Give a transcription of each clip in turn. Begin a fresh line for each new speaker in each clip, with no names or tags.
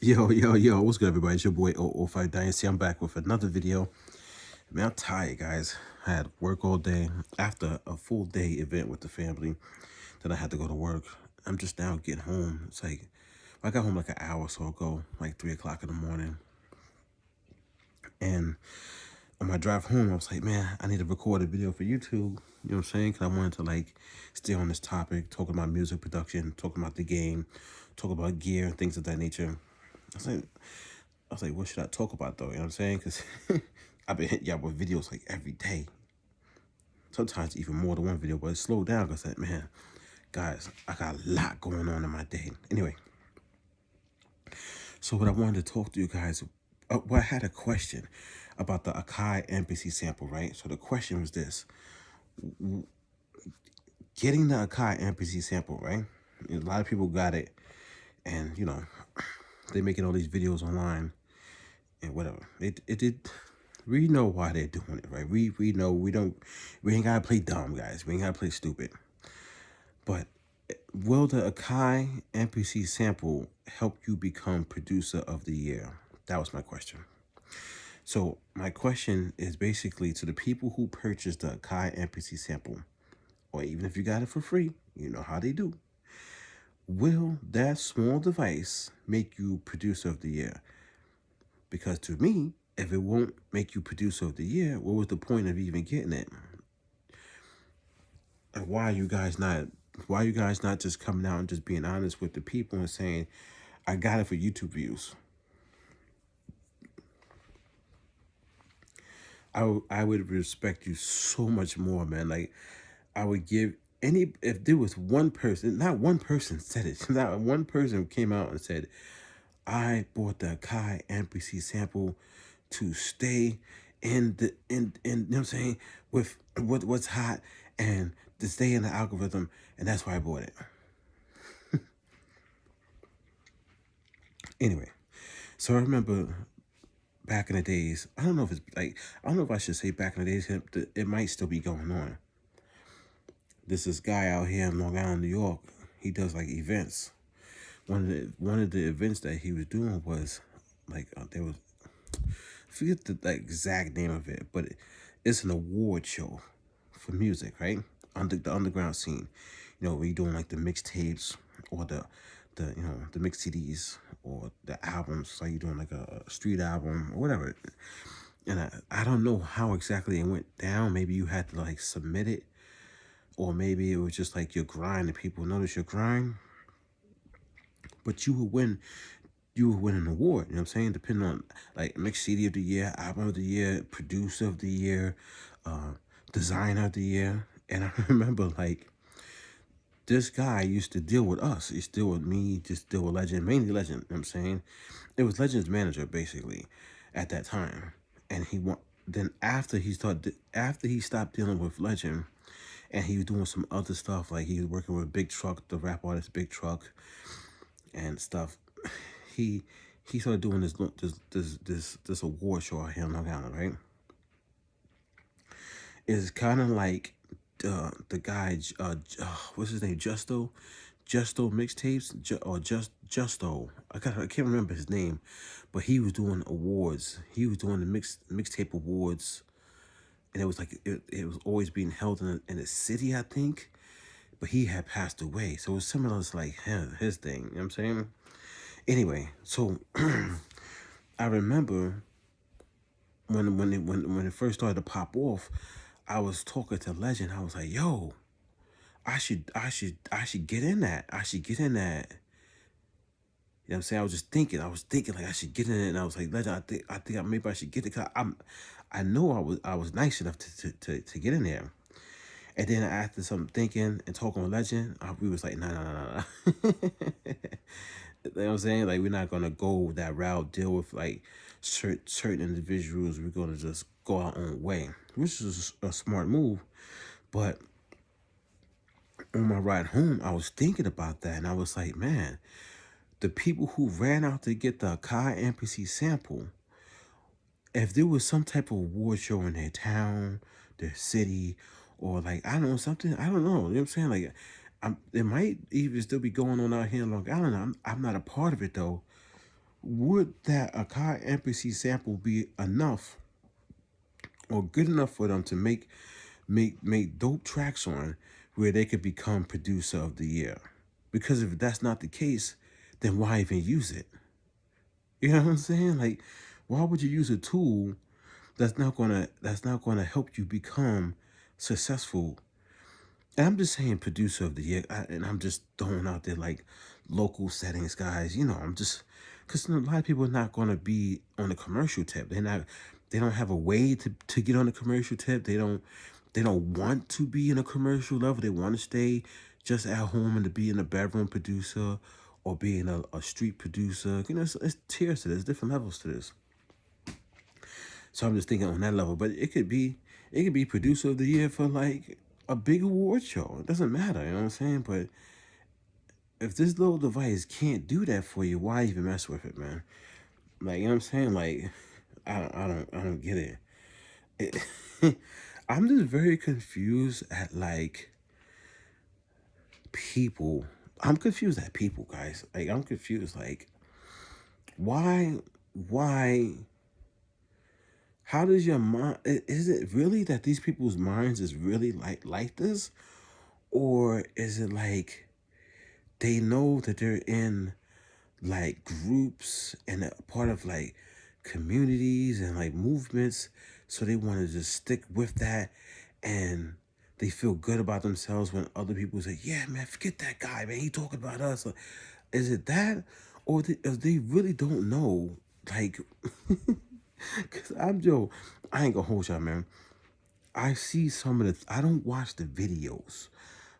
Yo, what's good, everybody? It's your boy 005 Dynasty. I'm back with another video. Man, I'm tired, guys. I had work all day after a full day event with the family. Then I had to go to work. I'm just now getting home. It's like, I got home like an hour or so ago, like 3 o'clock in the morning. And on my drive home, I was like, man, I need to record a video for YouTube. You know what I'm saying? Because I wanted to, like, stay on this topic, talking about music production, talking about the game, talk about gear and things of that nature. I was like, what should I talk about though? You know what I'm saying? Because I've been hitting y'all with videos like every day. Sometimes even more than one video, but it slowed down because I said, man, guys, I got a lot going on in my day. Anyway, so what I wanted to talk to you guys, I had a question about the Akai MPC sample, right? So the question was this: getting the Akai MPC sample, right? A lot of people got it, and they're making all these videos online and whatever. It did. We know why they're doing it, right? We know we ain't gotta play dumb, guys. We ain't gotta play stupid. But will the Akai MPC sample help you become producer of the year? That was my question. So my question is basically to the people who purchased the Akai MPC sample, or even if you got it for free, you know how they do. Will that small device make you producer of the year? Because to me, if it won't make you producer of the year, what was the point of even getting it? And why are you guys not just coming out and just being honest with the people and saying, I got it for YouTube views? I would respect you so much more, man. Like, I would give any, if there was one person, not one person said it, not one person came out and said, I bought the Kai MPC sample to stay in you know what I'm saying, with what's hot, and to stay in the algorithm, and that's why I bought it. Anyway, so I remember back in the days, I don't know if it's like, I don't know if I should say back in the days, it might still be going on. There's this guy out here in Long Island, New York. He does like events. One of the events that he was doing was like, there was, I forget the like, exact name of it, but it's an award show for music, right? The underground scene. You know, where you're doing like the mixtapes or the mix CDs or the albums, like you're doing like a street album or whatever. And I don't know how exactly it went down. Maybe you had to like submit it, or maybe it was just like your grind and people notice your grind. But you would win an award, you know what I'm saying? Depending on like mix CD of the year, album of the year, producer of the year, uh, designer of the year. And I remember like this guy used to deal with us. He deal with me, just deal with Legend, mainly Legend, you know what I'm saying? It was Legend's manager basically at that time. And then after he stopped dealing with Legend and he was doing some other stuff, like he was working with Big Truck, the rap artist Big Truck and stuff. He he started doing this award show out here in Long Island, right? It's kind of like the guy, what's his name, Justo mixtapes, or Justo. I can't remember his name, but he was doing awards. He was doing the mixtape awards, and it was like it was always being held in a city, I think. But he had passed away, so it was similar to like his thing. You know what I'm saying? Anyway, so I remember when it first started to pop off, I was talking to Legend. I was like, "Yo, I should get in that. I should get in that." You know what I'm saying? I was thinking like I should get in it, and I was like, "Legend, I think maybe I should get it." Cause I know I was nice enough to get in there. And then after some thinking and talking with Legend, we was like, nah. You know what I'm saying? Like, we're not gonna go that route, deal with like certain individuals. We're gonna just go our own way, which is a smart move. But on my ride home, I was thinking about that, and I was like, man, the people who ran out to get the Kai NPC sample, if there was some type of award show in their town, their city, or like, I don't know, something, I don't know, you know what I'm saying? Like, it might even still be going on out here in Long Island. I'm not a part of it though. would that Akai MPC sample be enough or good enough for them to make dope tracks on where they could become producer of the year? Because if that's not the case, then why even use it? You know what I'm saying? Like, why would you use a tool that's not gonna help you become successful? And I'm just saying producer of the year, and I'm just throwing out there like local settings, guys. I'm just because a lot of people are not gonna be on the commercial tip. They don't have a way to get on the commercial tip. They don't want to be in a commercial level. They want to stay just at home and to be in a bedroom producer or being a street producer. It's tiers to this, different levels to this. So I'm just thinking on that level. But it could be producer of the year for like a big award show. It doesn't matter, you know what I'm saying? But if this little device can't do that for you, why even mess with it, man? Like, you know what I'm saying? Like, I don't get I'm just very confused at like people. I'm confused at people, guys. Like, I'm confused. Like, why, how does your mind, is it really that these people's minds is really like this? Or is it like they know that they're in like groups and a part of like communities and like movements, so they want to just stick with that, and they feel good about themselves when other people say, yeah, man, forget that guy, man, he talking about us? Like, is it that? Or if they really don't know, like, because I ain't gonna hold y'all, man. I see some of I don't watch the videos,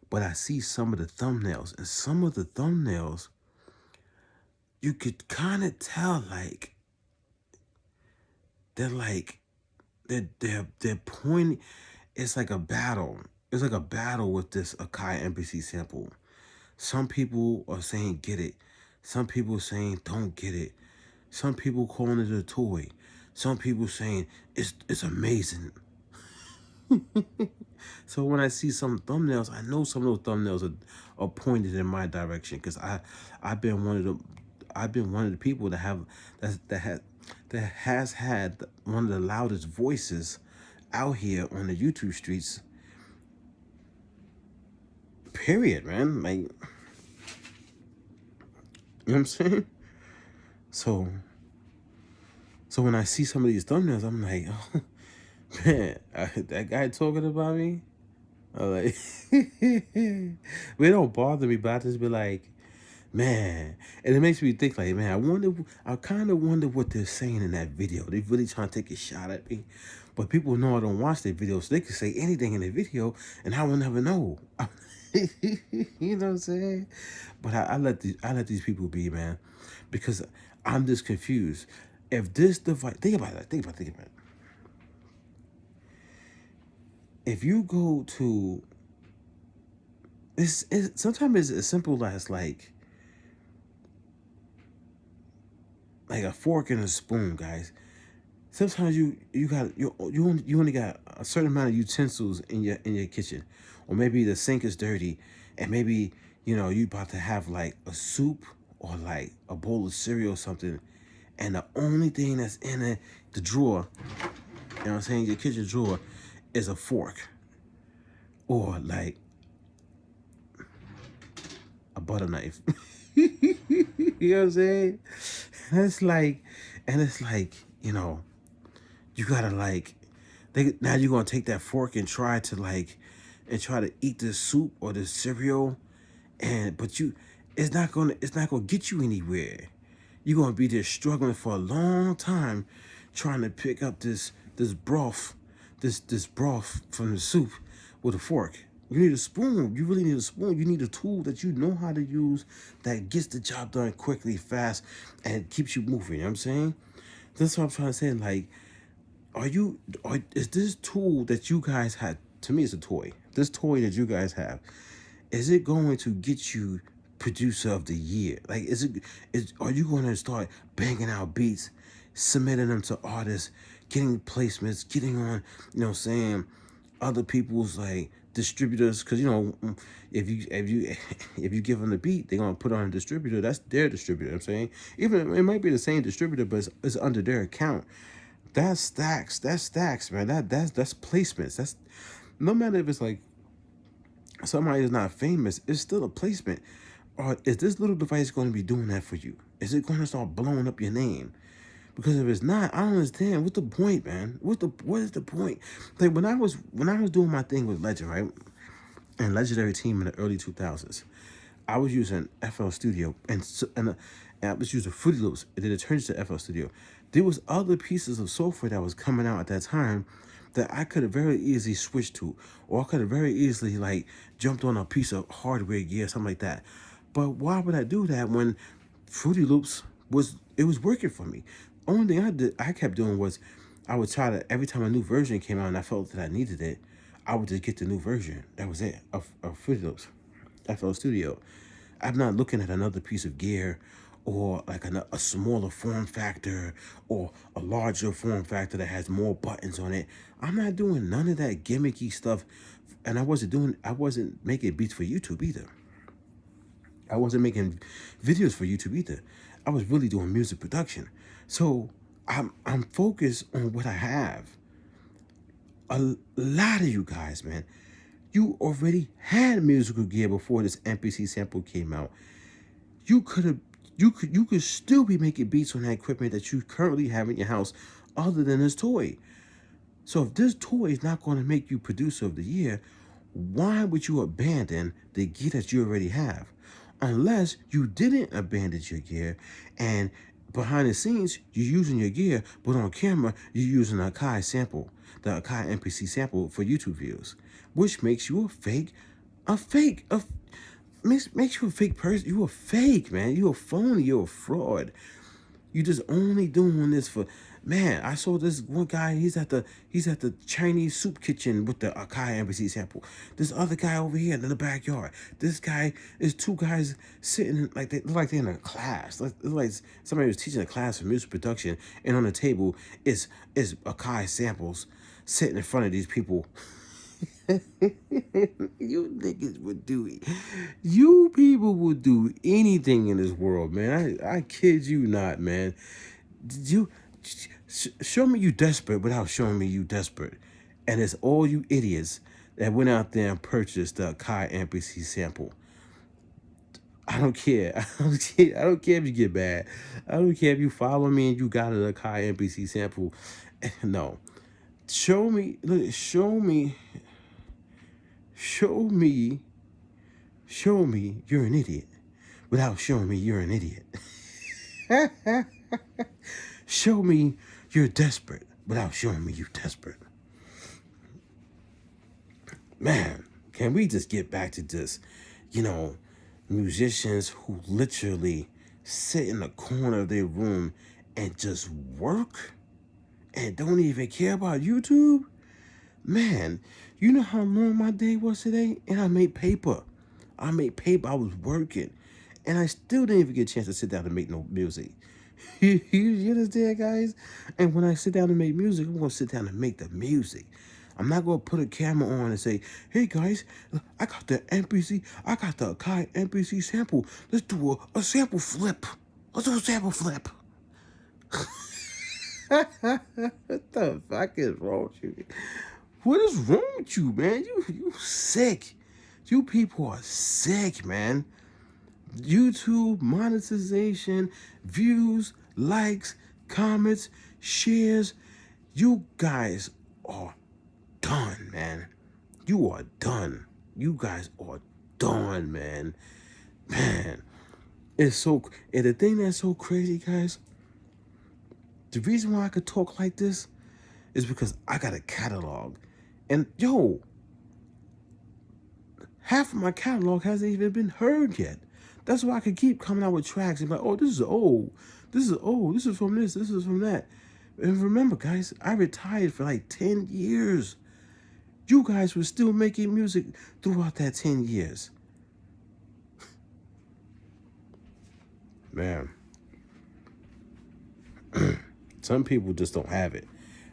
but I see some of the thumbnails, and some of the thumbnails, you could kind of tell, like, they're like, they're pointing. It's like a battle. It's like a battle with this Akai MPC sample. Some people are saying get it. Some people are saying don't get it. Some people calling it a toy. Some people saying it's amazing. So when I see some thumbnails, I know some of those thumbnails are pointed in my direction, because I've been one of the people that has had one of the loudest voices out here on the YouTube streets. Period, man. Like, you know what I'm saying? So when I see some of these thumbnails, I'm like, oh, man, that guy talking about me. I'm like, it don't bother me, but I just be like, man. And it makes me think, like, man, I kind of wonder what they're saying in that video. They really trying to take a shot at me. But people know I don't watch their videos, so they can say anything in the video, and I will never know. You know what I'm saying? But I let these people be, man, because I'm just confused. If this device, think about it. If you go to, sometimes it's as simple as like a fork and a spoon, guys. Sometimes you only got a certain amount of utensils in your kitchen, or maybe the sink is dirty, and maybe you about to have like a soup or like a bowl of cereal or something, and the only thing that's in the drawer, you know what I'm saying, your kitchen drawer, is a fork or like a butter knife. You know what I'm saying? And it's like you gotta like now you're gonna take that fork and try to eat this soup or this cereal, but it's not gonna get you anywhere. You're gonna be there struggling for a long time trying to pick up this broth, this broth from the soup with a fork. You need a spoon. You really need a spoon. You need a tool that you know how to use, that gets the job done quickly, fast, and keeps you moving. You know what I'm saying? That's what I'm trying to say. Like, is this tool that you guys had, to me it's a toy. This toy that you guys have, is it going to get you producer of the year? Like, are you going to start banging out beats, submitting them to artists, getting placements, getting on, saying other people's like distributors, because if you give them the beat, they're gonna put on a distributor. That's their distributor. I'm saying, even it might be the same distributor, but it's under their account. That's stacks. That's stacks, man. That's placements. That's no matter if it's like somebody is not famous, it's still a placement. Or is this little device going to be doing that for you? Is it going to start blowing up your name? Because if it's not, I don't understand. What's the point, man? What is the point? Like when I was doing my thing with Legend, right? And Legendary Team in the early 2000s, I was using FL Studio and I was using Fruity Loops, and then it turned to FL Studio. There was other pieces of software that was coming out at that time that I could have very easily switched to, or I could have very easily like jumped on a piece of hardware gear, something like that. But why would I do that when Fruity Loops was working for me? Only thing I kept doing was I would try to, every time a new version came out and I felt that I needed it, I would just get the new version. That was it of Fruity Loops, FL Studio. I'm not looking at another piece of gear or like a smaller form factor or a larger form factor that has more buttons on it. I'm not doing none of that gimmicky stuff. And I wasn't making beats for YouTube either. I wasn't making videos for YouTube either. I was really doing music production. So I'm focused on what I have. A lot of you guys, man, you already had musical gear before this MPC sample came out. You could still be making beats on that equipment that you currently have in your house other than this toy. So if this toy is not going to make you producer of the year, why would you abandon the gear that you already have? Unless you didn't abandon your gear and behind the scenes you're using your gear, but on camera you're using an Akai sample, the Akai MPC sample for YouTube views, which makes you makes you a fake person. You a fake, man. You a phony. You a fraud. You just only doing this for, man. I saw this one guy. He's at the Chinese soup kitchen with the Akai MPC sample. This other guy over here in the backyard. This guy is two guys sitting like they look like they're in a class. Like somebody was teaching a class for music production, and on the table is Akai samples sitting in front of these people. You niggas would do it. You people would do anything in this world, man. I kid you not, man. You show me you desperate without showing me you desperate, and it's all you idiots that went out there and purchased the Akai MPC sample. I don't care. I don't care if you get bad. I don't care if you follow me and you got an Akai MPC sample. No, show me. Look, show me you're an idiot without showing me you're an idiot. Show me you're desperate without showing me you're desperate. Man, can we just get back to this, musicians who literally sit in the corner of their room and just work and don't even care about YouTube? Man, you know how long my day was today? And I made paper. I was working. And I still didn't even get a chance to sit down and make no music. You understand, guys? And when I sit down and make music, I'm going to sit down and make the music. I'm not going to put a camera on and say, hey, guys, I got the Akai MPC sample. Let's do a sample flip. Let's do a sample flip. What the fuck is wrong with you? What is wrong with you, man? You sick. You people are sick, man. YouTube monetization, views, likes, comments, shares. You guys are done, man. You are done. You guys are done, man. Man, it's so. And the thing that's so crazy, guys, the reason why I could talk like this is because I got a catalog. And half of my catalog hasn't even been heard yet. That's why I could keep coming out with tracks and be like, oh, this is old. This is old. This is from this. This is from that. And remember, guys, I retired for like 10 years. You guys were still making music throughout that 10 years. Man. Some people just don't have it.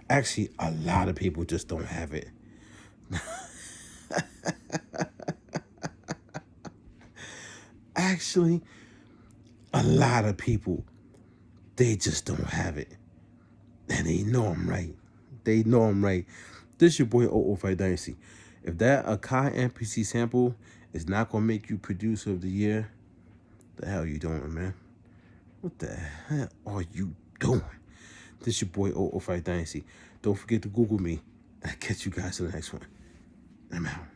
Actually, a lot of people just don't have it. actually, a lot of people, they just don't have it. And they know I'm right. They know I'm right. This your boy 005 Dynasty. If that Akai MPC sample is not going to make you producer of the year, the hell you doing, man? What the hell are you doing? This your boy 005 Dynasty. Don't forget to Google me. I'll catch you guys in the next one. I'm out.